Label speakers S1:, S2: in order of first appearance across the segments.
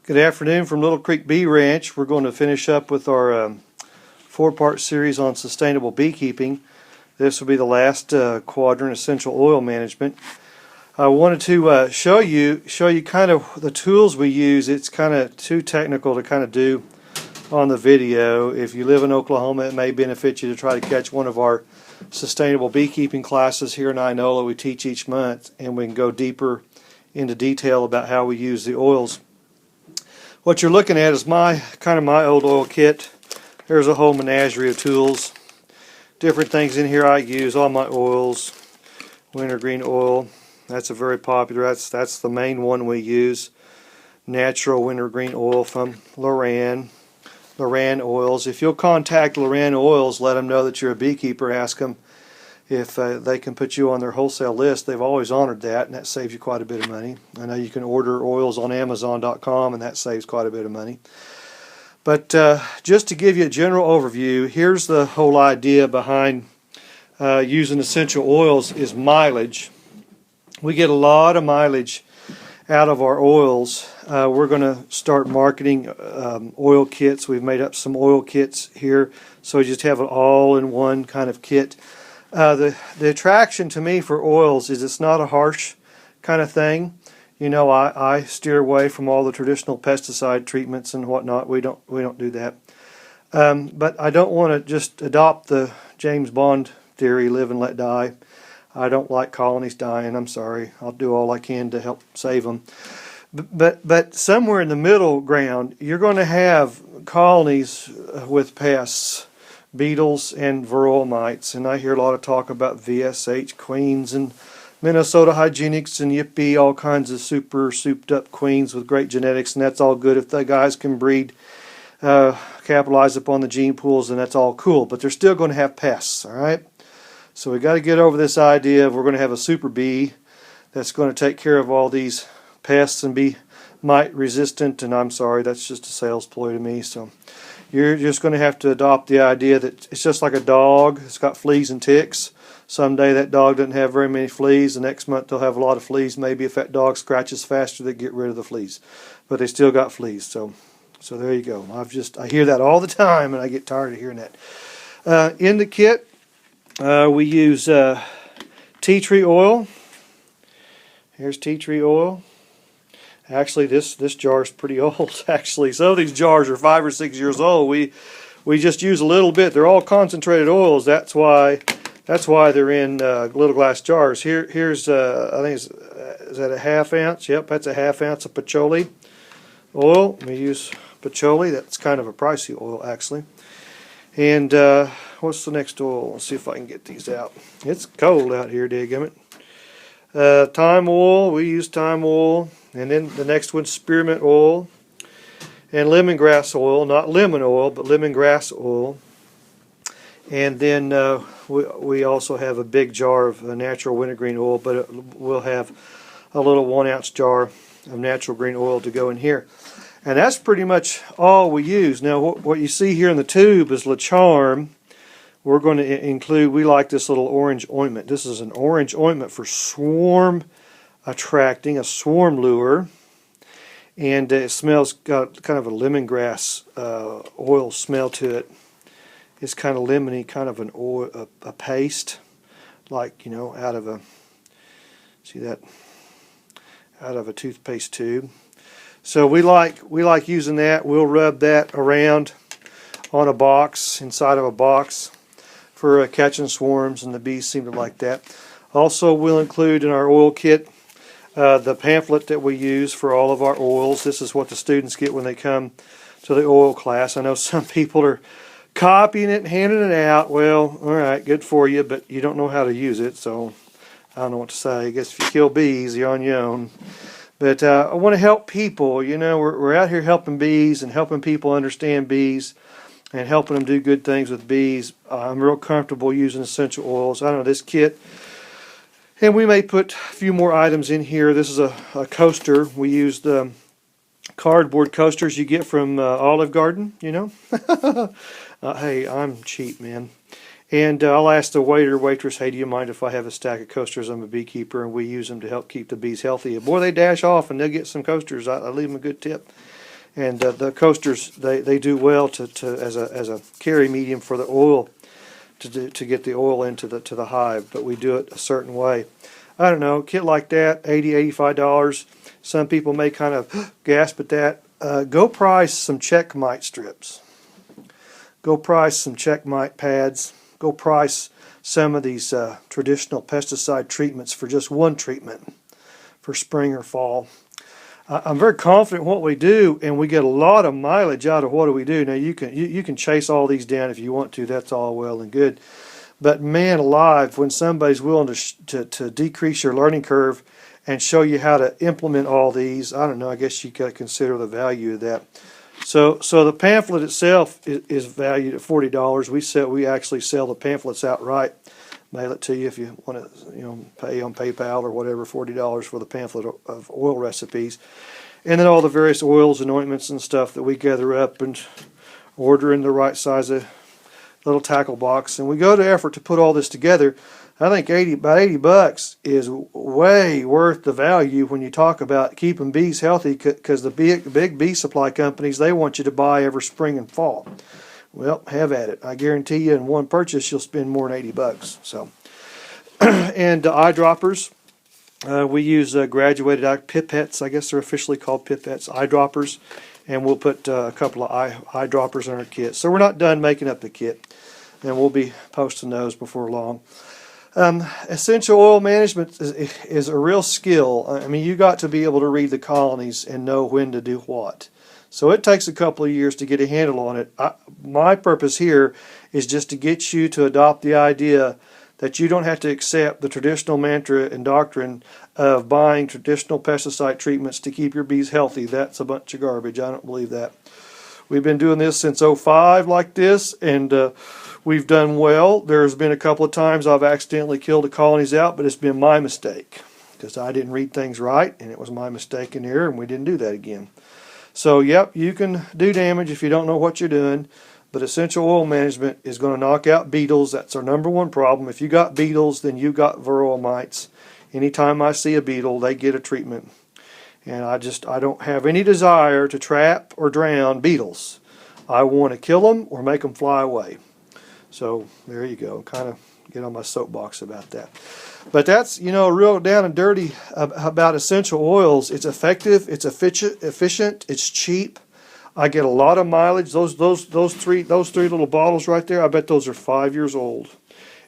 S1: Good afternoon from Little Creek Bee Ranch. We're going to finish up with our four-part series on sustainable beekeeping. This will be the last quadrant, essential oil management. I wanted to show you kind of the tools we use. It's kind of too technical to kind of do on the video. If you live in Oklahoma, it may benefit you to try to catch one of our sustainable beekeeping classes here in Inola. We teach each month, and we can go deeper into detail about how we use the oils. What you're looking at is my old oil kit. There's a whole menagerie of tools. Different things in here I use, all my oils. Wintergreen oil, that's a very popular, that's the main one we use. Natural wintergreen oil from Loran oils. If you'll contact Loran oils, let them know that you're a beekeeper, ask them if they can put you on their wholesale list. They've always honored that, and that saves you quite a bit of money. I know you can order oils on Amazon.com, and that saves quite a bit of money. But just to give you a general overview, here's the whole idea behind using essential oils is mileage. We get a lot of mileage out of our oils. We're going to start marketing oil kits. We've made up some oil kits here, so we just have an all-in-one kind of kit. The attraction to me for oils is it's not a harsh kind of thing. You know, I steer away from all the traditional pesticide treatments and whatnot. We don't do that. But I don't want to just adopt the James Bond theory, live and let die. I don't like colonies dying. I'm sorry. I'll do all I can to help save them. But somewhere in the middle ground, you're going to have colonies with pests, beetles and varroa mites, and I hear a lot of talk about VSH queens and Minnesota hygienics and yippee, all kinds of super souped up queens with great genetics, and that's all good if the guys can breed, capitalize upon the gene pools, and that's all cool, but they're still going to have pests, all right? So we got to get over this idea of we're going to have a super bee that's going to take care of all these pests and be mite resistant, and I'm sorry, that's just a sales ploy to me. So you're just going to have to adopt the idea that it's just like a dog. It's got fleas and ticks. Someday that dog doesn't have very many fleas. The next month they'll have a lot of fleas. Maybe if that dog scratches faster, they get rid of the fleas. But they still got fleas. So there you go. I hear that all the time, and I get tired of hearing that. In the kit, we use tea tree oil. Here's tea tree oil. Actually, this jar is pretty old. Actually, some of these jars are 5 or 6 years old. We just use a little bit. They're all concentrated oils. That's why they're in little glass jars. Here's I think is that a ½ ounce? Yep, that's a ½ ounce of patchouli oil. We use patchouli. That's kind of a pricey oil, actually. And what's the next oil? Let's see if I can get these out. It's cold out here, dadgummit. Thyme oil. We use thyme oil. And then the next one's spearmint oil and lemongrass oil, not lemon oil, but lemongrass oil. And then we also have a big jar of natural wintergreen oil, but we'll have a little 1 ounce jar of natural green oil to go in here. And that's pretty much all we use. Now what you see here in the tube is La Charm. We're going to include, we like this little orange ointment. This is an orange ointment for swarm attracting, a swarm lure, and it got kind of a lemongrass oil smell to it. It's kind of lemony, kind of an oil, a paste, like, you know, out of a toothpaste tube. So we like using that. We'll rub that around on a box, inside of a box, for catching swarms, and the bees seem to like that. Also, we'll include in our oil kit the pamphlet that we use for all of our oils. This is what the students get when they come to the oil class. I know some people are copying it and handing it out. Well, all right, good for you, but you don't know how to use it, so I don't know what to say. I guess if you kill bees, you're on your own. But I want to help people. You know, we're out here helping bees and helping people understand bees and helping them do good things with bees. I'm real comfortable using essential oils. I don't know, this kit. And we may put a few more items in here. This is a coaster. We used the cardboard coasters you get from Olive Garden, you know. Hey, I'm cheap, man. And I'll ask the waiter, waitress, hey, do you mind if I have a stack of coasters? I'm a beekeeper, and we use them to help keep the bees healthy. Boy, they dash off, and they'll get some coasters. I leave them a good tip. And the coasters, they do well as a carry medium for the oil, to get the oil into the hive. But we do it a certain way. I don't know, a kit like that, $80–$85. Some people may kind of gasp at that. Go price some checkmite strips. Go price some checkmite pads. Go price some of these traditional pesticide treatments for just one treatment for spring or fall. I'm very confident in what we do, and we get a lot of mileage out of what we do. Now you can chase all these down if you want to. That's all well and good. But man alive, when somebody's willing to decrease your learning curve and show you how to implement all these, I don't know, I guess you got to consider the value of that. So the pamphlet itself is valued at $40. We actually sell the pamphlets outright. Mail it to you if you want to, pay on PayPal or whatever, $40 for the pamphlet of oil recipes. And then all the various oils and ointments and stuff that we gather up and order in the right size of little tackle box. And we go to effort to put all this together. I think about $80 is way worth the value when you talk about keeping bees healthy, because the big bee supply companies, they want you to buy every spring and fall. Well, have at it. I guarantee you in one purchase you'll spend more than $80. So, and eyedroppers, we use graduated pipettes. I guess they're officially called pipettes, eyedroppers, and we'll put a couple of eyedroppers in our kit. So we're not done making up the kit, and we'll be posting those before long. Essential oil management is a real skill. I mean, you got to be able to read the colonies and know when to do what. So it takes a couple of years to get a handle on it. My purpose here is just to get you to adopt the idea that you don't have to accept the traditional mantra and doctrine of buying traditional pesticide treatments to keep your bees healthy. That's a bunch of garbage. I don't believe that. We've been doing this since '05 like this, and we've done well. There's been a couple of times I've accidentally killed the colonies out, but it's been my mistake because I didn't read things right, and it was my mistake in here, and we didn't do that again. So, yep, you can do damage if you don't know what you're doing, but essential oil management is going to knock out beetles. That's our number one problem. If you got beetles, then you got varroa mites. Anytime I see a beetle, they get a treatment. And I don't have any desire to trap or drown beetles. I want to kill them or make them fly away. So, there you go. Kind of get on my soapbox about that. But that's, real down and dirty about essential oils. It's effective, it's efficient, it's cheap. I get a lot of mileage. Those three little bottles right there, I bet those are 5 years old,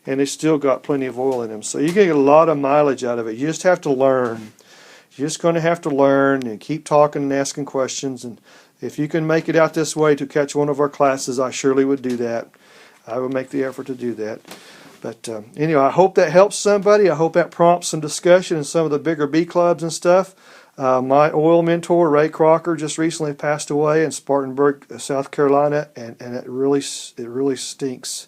S1: and they still got plenty of oil in them. So you get a lot of mileage out of it. You just have to learn. You're just going to have to learn and keep talking and asking questions. And if you can make it out this way to catch one of our classes, I surely would do that. I would make the effort to do that. But anyway, I hope that helps somebody. I hope that prompts some discussion in some of the bigger bee clubs and stuff. My oil mentor, Ray Crocker, just recently passed away in Spartanburg, South Carolina, and it really stinks.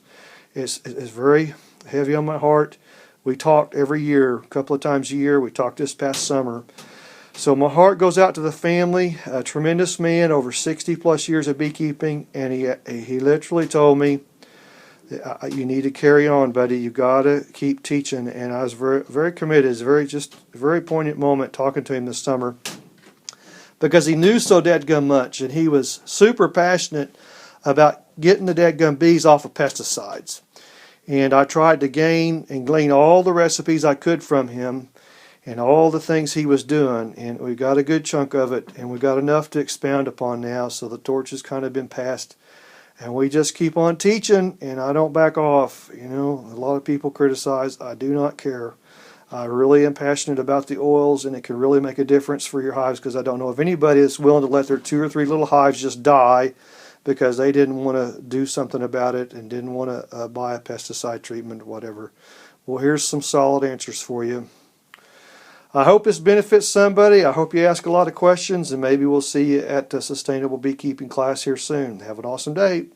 S1: It's very heavy on my heart. We talked every year, a couple of times a year. We talked this past summer. So my heart goes out to the family. A tremendous man, over 60 plus years of beekeeping, and he literally told me, you need to carry on, buddy. You got to keep teaching. And I was very, very committed. It's a very poignant moment talking to him this summer, because he knew so dadgum much, and he was super passionate about getting the dadgum bees off of pesticides. And I tried to glean all the recipes I could from him and all the things he was doing, and we got a good chunk of it, and we got enough to expound upon now. So the torch has kind of been passed. And we just keep on teaching, and I don't back off. A lot of people criticize. I do not care. I really am passionate about the oils, and it can really make a difference for your hives, because I don't know of anybody that's willing to let their 2 or 3 little hives just die because they didn't want to do something about it and didn't want to buy a pesticide treatment or whatever. Well, here's some solid answers for you. I hope this benefits somebody. I hope you ask a lot of questions, and maybe we'll see you at the Sustainable Beekeeping class here soon. Have an awesome day.